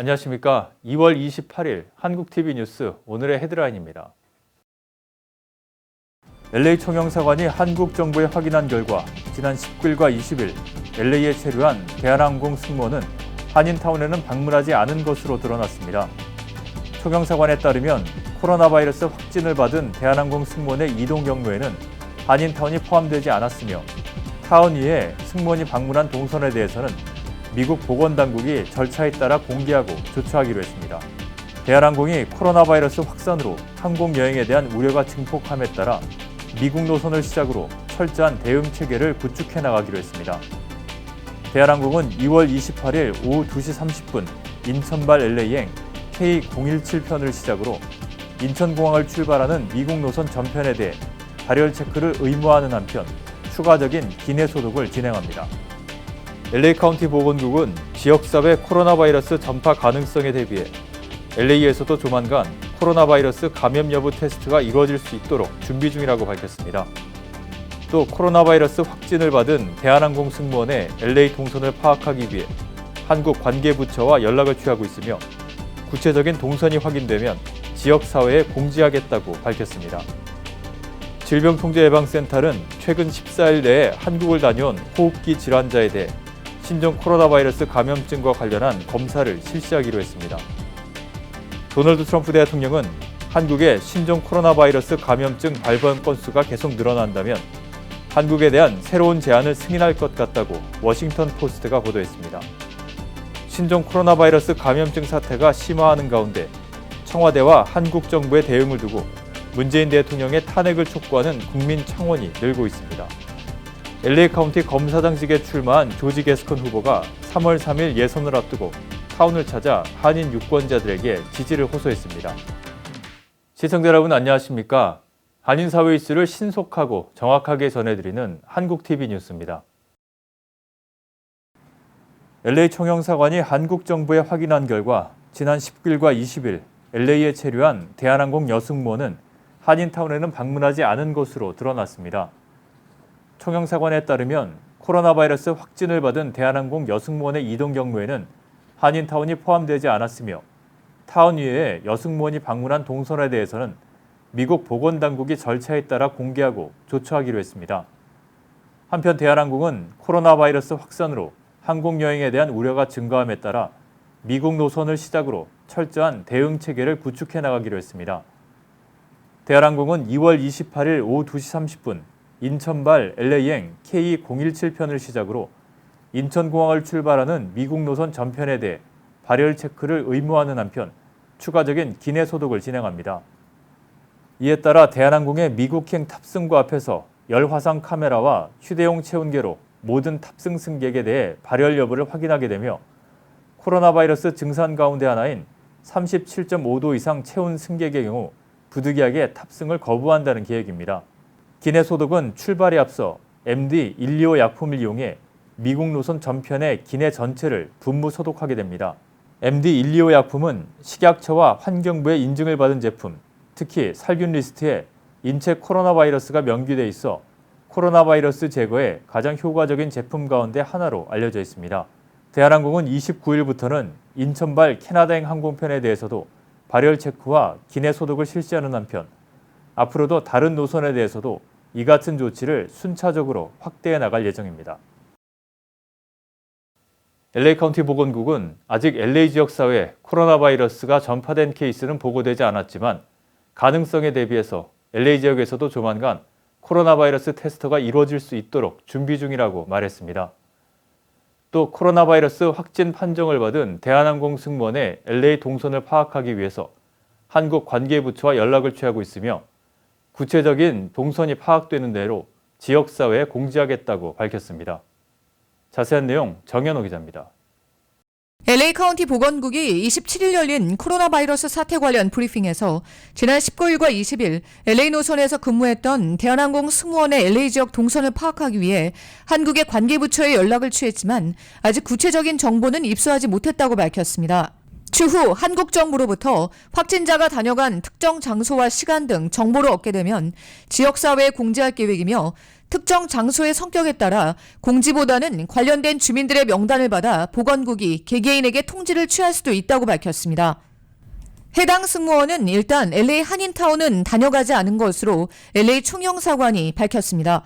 안녕하십니까. 2월 28일 한국TV 뉴스 오늘의 헤드라인입니다. LA 총영사관이 한국 정부에 확인한 결과 지난 19일과 20일 LA에 체류한 대한항공 승무원은 한인타운에는 방문하지 않은 것으로 드러났습니다. 총영사관에 따르면 코로나 바이러스 확진을 받은 대한항공 승무원의 이동 경로에는 한인타운이 포함되지 않았으며 타운 위에 승무원이 방문한 동선에 대해서는 미국 보건당국이 절차에 따라 공개하고 조처하기로 했습니다. 대한항공이 코로나 바이러스 확산으로 항공여행에 대한 우려가 증폭함에 따라 미국 노선을 시작으로 철저한 대응 체계를 구축해 나가기로 했습니다. 대한항공은 2월 28일 오후 2시 30분 인천발 LA행 K017편을 시작으로 인천공항을 출발하는 미국 노선 전편에 대해 발열 체크를 의무화하는 한편 추가적인 기내 소독을 진행합니다. LA 카운티 보건국은 지역사회 코로나 바이러스 전파 가능성에 대비해 LA에서도 조만간 코로나 바이러스 감염 여부 테스트가 이루어질 수 있도록 준비 중이라고 밝혔습니다. 또 코로나 바이러스 확진을 받은 대한항공 승무원의 LA 동선을 파악하기 위해 한국 관계부처와 연락을 취하고 있으며 구체적인 동선이 확인되면 지역사회에 공지하겠다고 밝혔습니다. 질병통제예방센터는 최근 14일 내에 한국을 다녀온 호흡기 질환자에 대해 신종 코로나 바이러스 감염증과 관련한 검사를 실시하기로 했습니다. 도널드 트럼프 대통령은 한국의 신종 코로나 바이러스 감염증 발병 건수가 계속 늘어난다면 한국에 대한 새로운 제안을 승인할 것 같다고 워싱턴 포스트가 보도했습니다. 신종 코로나 바이러스 감염증 사태가 심화하는 가운데 청와대와 한국 정부의 대응을 두고 문재인 대통령의 탄핵을 촉구하는 국민 청원이 늘고 있습니다. LA 카운티 검사장직에 출마한 조지 게스컨 후보가 3월 3일 예선을 앞두고 타운을 찾아 한인 유권자들에게 지지를 호소했습니다. 시청자 여러분 안녕하십니까? 한인 사회 이슈를 신속하고 정확하게 전해드리는 한국TV 뉴스입니다. LA 총영사관이 한국 정부에 확인한 결과 지난 19일과 20일 LA에 체류한 대한항공 여승무원은 한인타운에는 방문하지 않은 것으로 드러났습니다. 총영사관에 따르면 코로나 바이러스 확진을 받은 대한항공 여승무원의 이동 경로에는 한인타운이 포함되지 않았으며 타운 위에 여승무원이 방문한 동선에 대해서는 미국 보건당국이 절차에 따라 공개하고 조처하기로 했습니다. 한편 대한항공은 코로나 바이러스 확산으로 항공여행에 대한 우려가 증가함에 따라 미국 노선을 시작으로 철저한 대응 체계를 구축해 나가기로 했습니다. 대한항공은 2월 28일 오후 2시 30분 인천발 LA행 K017편을 시작으로 인천공항을 출발하는 미국 노선 전편에 대해 발열 체크를 의무화하는 한편 추가적인 기내 소독을 진행합니다. 이에 따라 대한항공의 미국행 탑승구 앞에서 열화상 카메라와 휴대용 체온계로 모든 탑승 승객에 대해 발열 여부를 확인하게 되며 코로나 바이러스 증산 가운데 하나인 37.5도 이상 체온 승객의 경우 부득이하게 탑승을 거부한다는 계획입니다. 기내 소독은 출발에 앞서 MD125 약품을 이용해 미국 노선 전편의 기내 전체를 분무 소독하게 됩니다. MD125 약품은 식약처와 환경부의 인증을 받은 제품, 특히 살균 리스트에 인체 코로나 바이러스가 명기돼 있어 코로나 바이러스 제거에 가장 효과적인 제품 가운데 하나로 알려져 있습니다. 대한항공은 29일부터는 인천발 캐나다행 항공편에 대해서도 발열 체크와 기내 소독을 실시하는 한편 앞으로도 다른 노선에 대해서도 이 같은 조치를 순차적으로 확대해 나갈 예정입니다. LA 카운티 보건국은 아직 LA 지역사회에 코로나 바이러스가 전파된 케이스는 보고되지 않았지만 가능성에 대비해서 LA 지역에서도 조만간 코로나 바이러스 테스트가 이루어질 수 있도록 준비 중이라고 말했습니다. 또 코로나 바이러스 확진 판정을 받은 대한항공 승무원의 LA 동선을 파악하기 위해서 한국 관계부처와 연락을 취하고 있으며 구체적인 동선이 파악되는 대로 지역사회에 공지하겠다고 밝혔습니다. 자세한 내용 정현호 기자입니다. LA 카운티 보건국이 27일 열린 코로나 바이러스 사태 관련 브리핑에서 지난 19일과 20일 LA 노선에서 근무했던 대한항공 승무원의 LA 지역 동선을 파악하기 위해 한국의 관계부처에 연락을 취했지만 아직 구체적인 정보는 입수하지 못했다고 밝혔습니다. 추후 한국 정부로부터 확진자가 다녀간 특정 장소와 시간 등 정보를 얻게 되면 지역사회에 공지할 계획이며 특정 장소의 성격에 따라 공지보다는 관련된 주민들의 명단을 받아 보건국이 개개인에게 통지를 취할 수도 있다고 밝혔습니다. 해당 승무원은 일단 LA 한인타운은 다녀가지 않은 것으로 LA 총영사관이 밝혔습니다.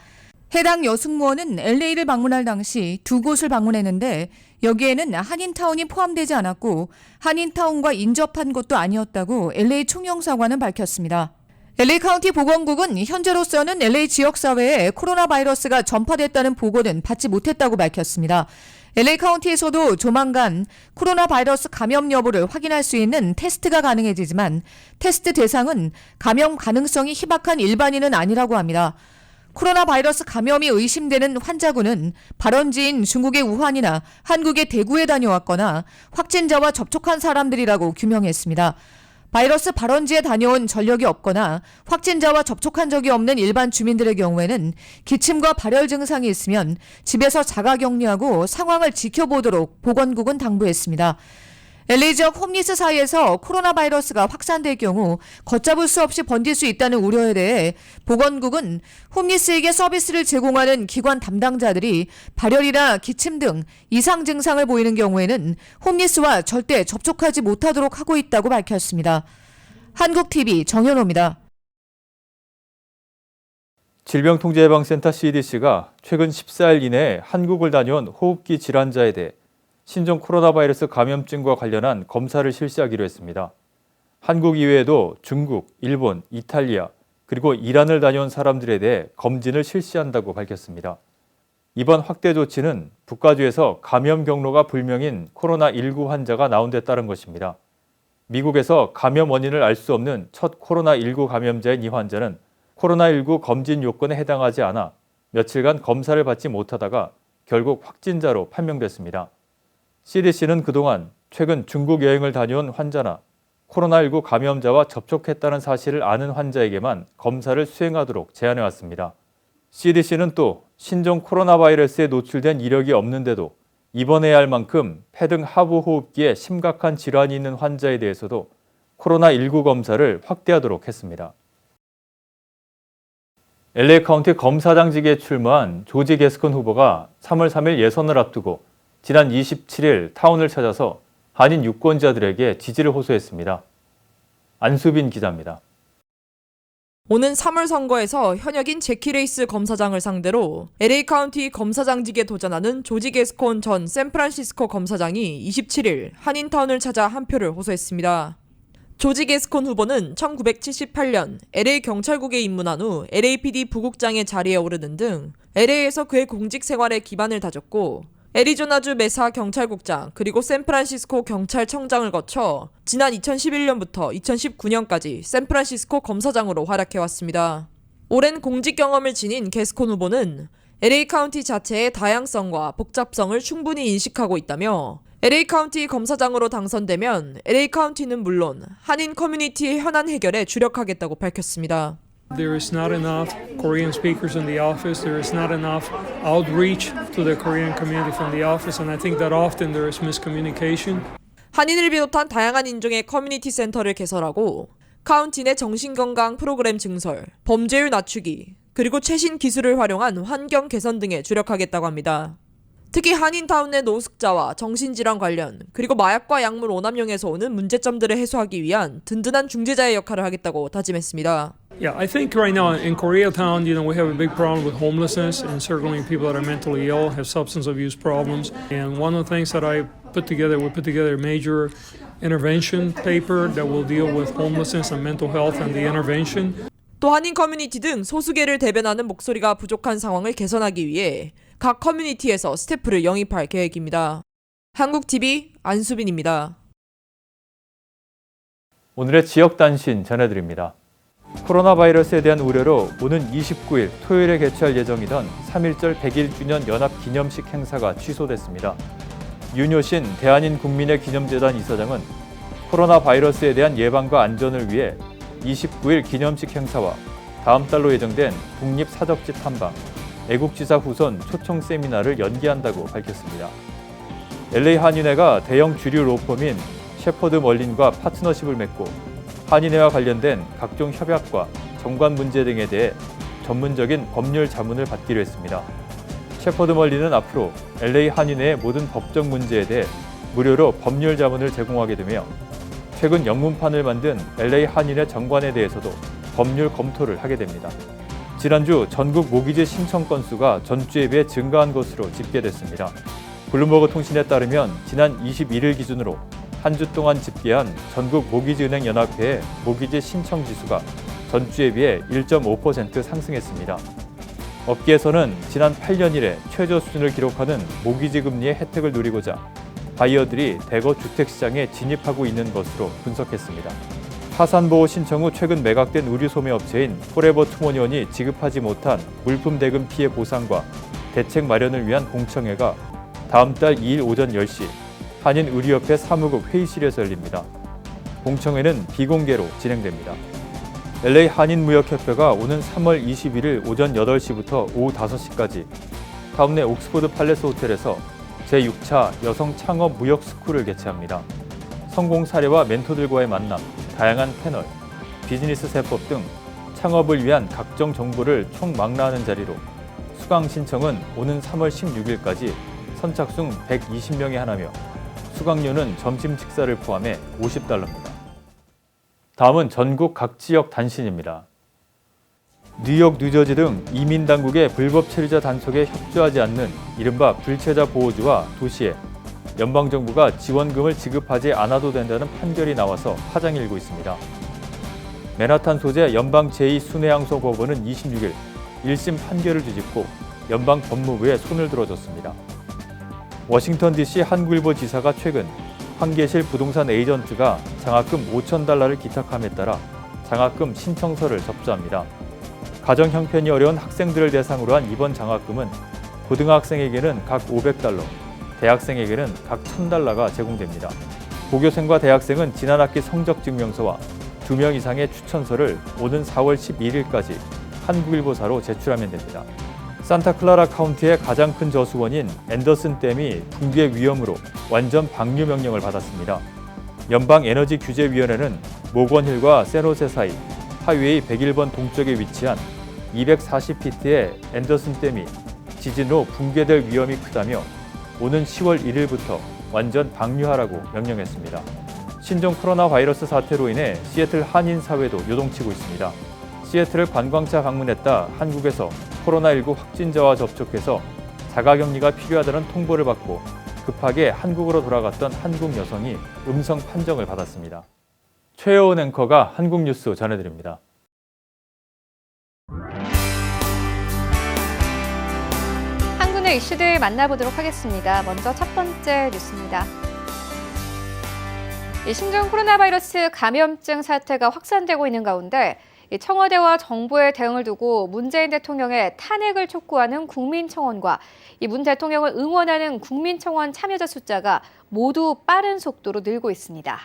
해당 여승무원은 LA를 방문할 당시 두 곳을 방문했는데 여기에는 한인타운이 포함되지 않았고 한인타운과 인접한 곳도 아니었다고 LA 총영사관은 밝혔습니다. LA 카운티 보건국은 현재로서는 LA 지역사회에 코로나 바이러스가 전파됐다는 보고는 받지 못했다고 밝혔습니다. LA 카운티에서도 조만간 코로나 바이러스 감염 여부를 확인할 수 있는 테스트가 가능해지지만 테스트 대상은 감염 가능성이 희박한 일반인은 아니라고 합니다. 코로나 바이러스 감염이 의심되는 환자군은 발원지인 중국의 우한이나 한국의 대구에 다녀왔거나 확진자와 접촉한 사람들이라고 규명했습니다. 바이러스 발원지에 다녀온 전력이 없거나 확진자와 접촉한 적이 없는 일반 주민들의 경우에는 기침과 발열 증상이 있으면 집에서 자가격리하고 상황을 지켜보도록 보건국은 당부했습니다. LA 지역 홈리스 사이에서 코로나 바이러스가 확산될 경우 걷잡을 수 없이 번질 수 있다는 우려에 대해 보건국은 홈리스에게 서비스를 제공하는 기관 담당자들이 발열이나 기침 등 이상 증상을 보이는 경우에는 홈리스와 절대 접촉하지 못하도록 하고 있다고 밝혔습니다. 한국TV 정현호입니다. 질병통제예방센터 CDC가 최근 14일 이내에 한국을 다녀온 호흡기 질환자에 대해 신종 코로나 바이러스 감염증과 관련한 검사를 실시하기로 했습니다. 한국 이외에도 중국, 일본, 이탈리아, 그리고 이란을 다녀온 사람들에 대해 검진을 실시한다고 밝혔습니다. 이번 확대 조치는 북가주에서 감염 경로가 불명인 코로나19 환자가 나온 데 따른 것입니다. 미국에서 감염 원인을 알 수 없는 첫 코로나19 감염자인 이 환자는 코로나19 검진 요건에 해당하지 않아 며칠간 검사를 받지 못하다가 결국 확진자로 판명됐습니다. CDC는 그동안 최근 중국 여행을 다녀온 환자나 코로나19 감염자와 접촉했다는 사실을 아는 환자에게만 검사를 수행하도록 제안해왔습니다. CDC는 또 신종 코로나 바이러스에 노출된 이력이 없는데도 입원해야 할 만큼 폐 등 하부 호흡기에 심각한 질환이 있는 환자에 대해서도 코로나19 검사를 확대하도록 했습니다. LA 카운티 검사장직에 출마한 조지 게스콘 후보가 3월 3일 예선을 앞두고 지난 27일 타운을 찾아서 한인 유권자들에게 지지를 호소했습니다. 안수빈 기자입니다. 오는 3월 선거에서 현역인 제키 레이스 검사장을 상대로 LA 카운티 검사장직에 도전하는 조지 게스콘 전 샌프란시스코 검사장이 27일 한인타운을 찾아 한 표를 호소했습니다. 조지 게스콘 후보는 1978년 LA 경찰국에 입문한 후 LAPD 부국장의 자리에 오르는 등 LA에서 그의 공직 생활에 기반을 다졌고 애리조나주 메사 경찰국장 그리고 샌프란시스코 경찰청장을 거쳐 지난 2011년부터 2019년까지 샌프란시스코 검사장으로 활약해왔습니다. 오랜 공직 경험을 지닌 게스콘 후보는 LA 카운티 자체의 다양성과 복잡성을 충분히 인식하고 있다며 LA 카운티 검사장으로 당선되면 LA 카운티는 물론 한인 커뮤니티의 현안 해결에 주력하겠다고 밝혔습니다. There is not enough Korean speakers in the office. There is not enough outreach to the Korean community from the office, and I think that often there is miscommunication. 한인을 비롯한 다양한 인종의 커뮤니티 센터를 개설하고 카운티 내 정신건강 프로그램 증설, 범죄율 낮추기, 그리고 최신 기술을 활용한 환경 개선 등에 주력하겠다고 합니다. 특히 한인타운 내 노숙자와 정신질환 관련, 그리고 마약과 약물 오남용에서 오는 문제점들을 해소하기 위한 든든한 중재자의 역할을 하겠다고 다짐했습니다. Yeah, I think right now in Koreatown, we have a big problem with homelessness and certainly people that are mentally ill have substance abuse problems. And one of the things that we put together a major intervention paper that will deal with homelessness and mental health and the intervention. 또 한인 커뮤니티 등 소수계를 대변하는 목소리가 부족한 상황을 개선하기 위해 각 커뮤니티에서 스태프를 영입할 계획입니다. 한국TV 안수빈입니다. 오늘의 지역 단신 전해드립니다. 코로나 바이러스에 대한 우려로 오는 29일 토요일에 개최할 예정이던 3.1절 100일 연합 기념식 행사가 취소됐습니다. 윤효신 대한인 국민의 기념재단 이사장은 코로나 바이러스에 대한 예방과 안전을 위해 29일 기념식 행사와 다음 달로 예정된 국립사적지 탐방, 애국지사 후손 초청 세미나를 연기한다고 밝혔습니다. LA 한인회가 대형 주류 로펌인 셰퍼드 멀린과 파트너십을 맺고 한인회와 관련된 각종 협약과 정관 문제 등에 대해 전문적인 법률 자문을 받기로 했습니다. 셰퍼드 멀린은 앞으로 LA 한인회의 모든 법적 문제에 대해 무료로 법률 자문을 제공하게 되며 최근 영문판을 만든 LA 한인회 정관에 대해서도 법률 검토를 하게 됩니다. 지난주 전국 모기지 신청 건수가 전주에 비해 증가한 것으로 집계됐습니다. 블룸버그 통신에 따르면 지난 21일 기준으로 한 주 동안 집계한 전국 모기지은행 연합회의 모기지 신청 지수가 전주에 비해 1.5% 상승했습니다. 업계에서는 지난 8년 이래 최저 수준을 기록하는 모기지 금리의 혜택을 누리고자 바이어들이 대거 주택시장에 진입하고 있는 것으로 분석했습니다. 파산보호 신청 후 최근 매각된 의류소매업체인 포레버 투모니원이 지급하지 못한 물품 대금 피해 보상과 대책 마련을 위한 공청회가 다음 달 2일 오전 10시 한인의류협회 사무국 회의실에서 열립니다. 공청회는 비공개로 진행됩니다. LA 한인무역협회가 오는 3월 21일 오전 8시부터 오후 5시까지 타운내 옥스포드 팔레스 호텔에서 제6차 여성 창업 무역 스쿨을 개최합니다. 성공 사례와 멘토들과의 만남, 다양한 패널, 비즈니스 세법 등 창업을 위한 각종 정보를 총망라하는 자리로 수강 신청은 오는 3월 16일까지 선착순 120명에 하나며 수강료는 점심 식사를 포함해 $50입니다. 다음은 전국 각 지역 단신입니다. 뉴욕, 뉴저지 등 이민 당국의 불법 체류자 단속에 협조하지 않는 이른바 불체자 보호주와 도시에 연방정부가 지원금을 지급하지 않아도 된다는 판결이 나와서 파장이 일고 있습니다. 맨하탄 소재 연방 제2순회항소법원은 26일 1심 판결을 뒤집고 연방 법무부에 손을 들어줬습니다. 워싱턴 DC 한국일보 지사가 최근 환계실 부동산 에이전트가 장학금 $5,000를 기탁함에 따라 장학금 신청서를 접수합니다. 가정 형편이 어려운 학생들을 대상으로 한 이번 장학금은 고등학생에게는 각 $500, 대학생에게는 각 $1,000가 제공됩니다. 고교생과 대학생은 지난 학기 성적 증명서와 2명 이상의 추천서를 오는 4월 12일까지 한국일보사로 제출하면 됩니다. 산타클라라 카운티의 가장 큰 저수원인 앤더슨 댐이 붕괴 위험으로 완전 방류 명령을 받았습니다. 연방에너지규제위원회는 모건힐과 샌호세 사이 하이웨이 101번 동쪽에 위치한 240피트의 앤더슨 댐이 지진 후 붕괴될 위험이 크다며 오는 10월 1일부터 완전 방류하라고 명령했습니다. 신종 코로나 바이러스 사태로 인해 시애틀 한인 사회도 요동치고 있습니다. 시애틀을 관광차 방문했다 한국에서 코로나19 확진자와 접촉해서 자가격리가 필요하다는 통보를 받고 급하게 한국으로 돌아갔던 한국 여성이 음성 판정을 받았습니다. 최여운 앵커가 한국 뉴스 전해드립니다. 한국의 이슈들 만나보도록 하겠습니다. 먼저 첫 번째 뉴스입니다. 신종 코로나 바이러스 감염증 사태가 확산되고 있는 가운데 청와대와 정부의 대응을 두고 문재인 대통령의 탄핵을 촉구하는 국민청원과 문 대통령을 응원하는 국민청원 참여자 숫자가 모두 빠른 속도로 늘고 있습니다.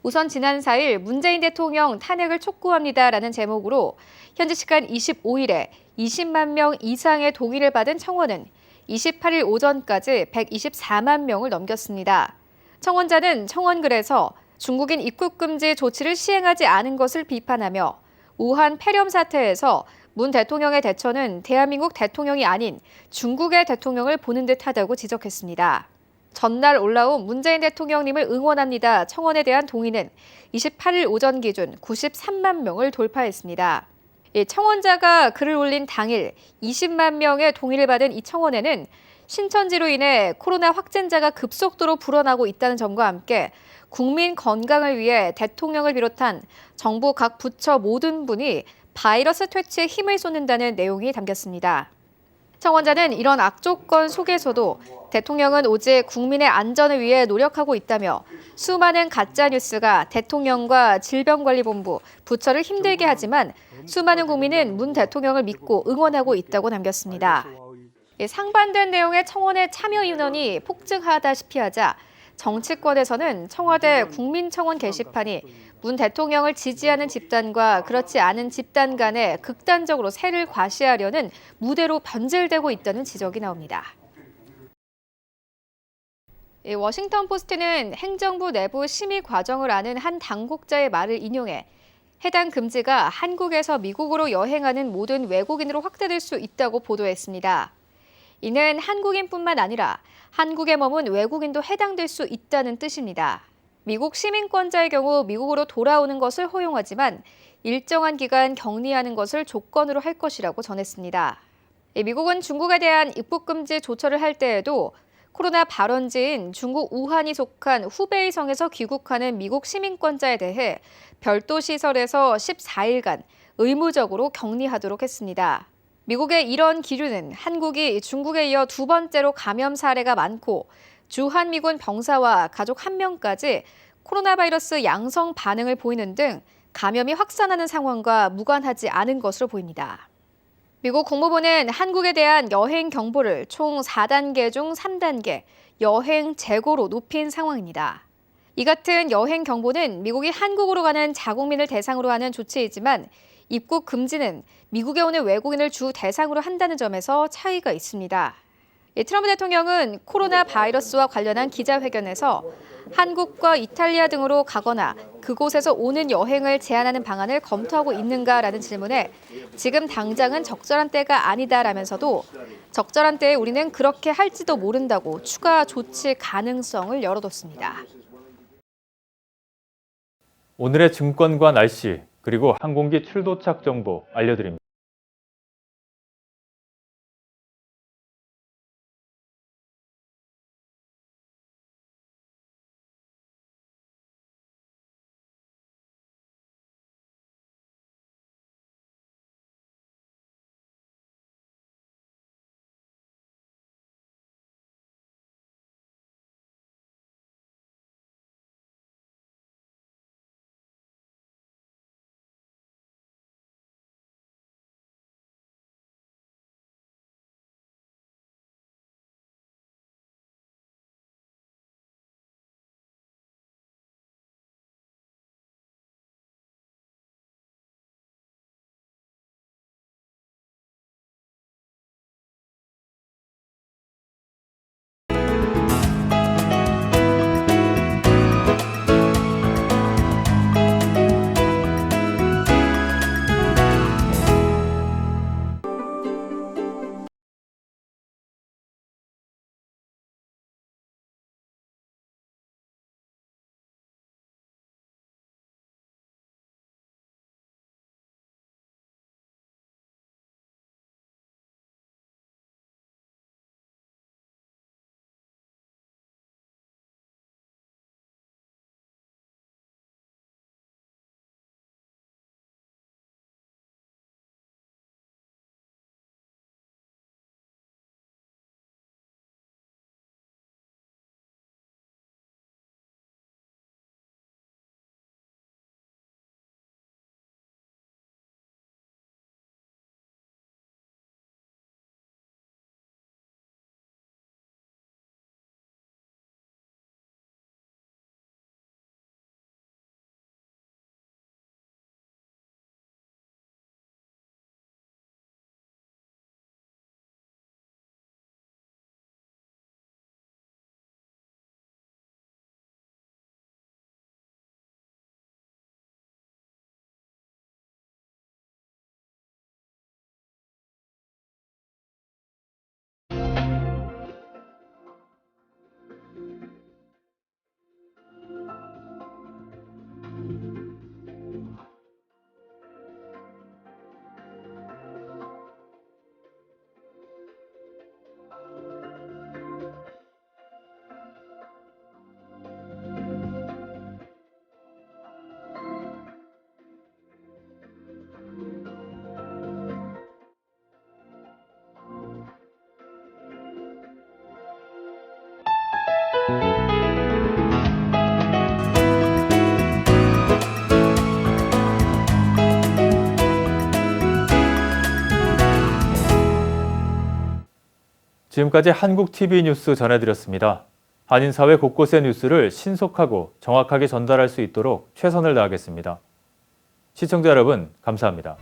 우선 지난 4일 문재인 대통령 탄핵을 촉구합니다라는 제목으로 현지 시간 25일에 20만 명 이상의 동의를 받은 청원은 28일 오전까지 124만 명을 넘겼습니다. 청원자는 청원글에서 중국인 입국 금지 조치를 시행하지 않은 것을 비판하며 우한 폐렴 사태에서 문 대통령의 대처는 대한민국 대통령이 아닌 중국의 대통령을 보는 듯하다고 지적했습니다. 전날 올라온 문재인 대통령님을 응원합니다. 청원에 대한 동의는 28일 오전 기준 93만 명을 돌파했습니다. 청원자가 글을 올린 당일 20만 명의 동의를 받은 이 청원에는 신천지로 인해 코로나 확진자가 급속도로 불어나고 있다는 점과 함께 국민 건강을 위해 대통령을 비롯한 정부 각 부처 모든 분이 바이러스 퇴치에 힘을 쏟는다는 내용이 담겼습니다. 청원자는 이런 악조건 속에서도 대통령은 오직 국민의 안전을 위해 노력하고 있다며 수많은 가짜뉴스가 대통령과 질병관리본부, 부처를 힘들게 하지만 수많은 국민은 문 대통령을 믿고 응원하고 있다고 남겼습니다. 상반된 내용의 청원의 참여 인원이 폭증하다시피 하자 정치권에서는 청와대 국민청원 게시판이 문 대통령을 지지하는 집단과 그렇지 않은 집단 간에 극단적으로 세를 과시하려는 무대로 변질되고 있다는 지적이 나옵니다. 워싱턴 포스트는 행정부 내부 심의 과정을 아는 한 당국자의 말을 인용해 해당 금지가 한국에서 미국으로 여행하는 모든 외국인으로 확대될 수 있다고 보도했습니다. 이는 한국인뿐만 아니라 한국에 머문 외국인도 해당될 수 있다는 뜻입니다. 미국 시민권자의 경우 미국으로 돌아오는 것을 허용하지만 일정한 기간 격리하는 것을 조건으로 할 것이라고 전했습니다. 미국은 중국에 대한 입국금지 조처를 할 때에도 코로나 발원지인 중국 우한이 속한 후베이 성에서 귀국하는 미국 시민권자에 대해 별도 시설에서 14일간 의무적으로 격리하도록 했습니다. 미국의 이런 기류는 한국이 중국에 이어 두 번째로 감염 사례가 많고 주한미군 병사와 가족 1명까지 코로나 바이러스 양성 반응을 보이는 등 감염이 확산하는 상황과 무관하지 않은 것으로 보입니다. 미국 국무부는 한국에 대한 여행 경보를 총 4단계 중 3단계 여행 재고로 높인 상황입니다. 이 같은 여행 경보는 미국이 한국으로 가는 자국민을 대상으로 하는 조치이지만 입국 금지는 미국에 오는 외국인을 주 대상으로 한다는 점에서 차이가 있습니다. 트럼프 대통령은 코로나 바이러스와 관련한 기자회견에서 한국과 이탈리아 등으로 가거나 그곳에서 오는 여행을 제한하는 방안을 검토하고 있는가라는 질문에 지금 당장은 적절한 때가 아니다라면서도 적절한 때에 우리는 그렇게 할지도 모른다고 추가 조치 가능성을 열어뒀습니다. 오늘의 증권과 날씨, 그리고 항공기 출도착 정보 알려드립니다. 지금까지 한국TV뉴스 전해드렸습니다. 한인사회 곳곳의 뉴스를 신속하고 정확하게 전달할 수 있도록 최선을 다하겠습니다. 시청자 여러분, 감사합니다.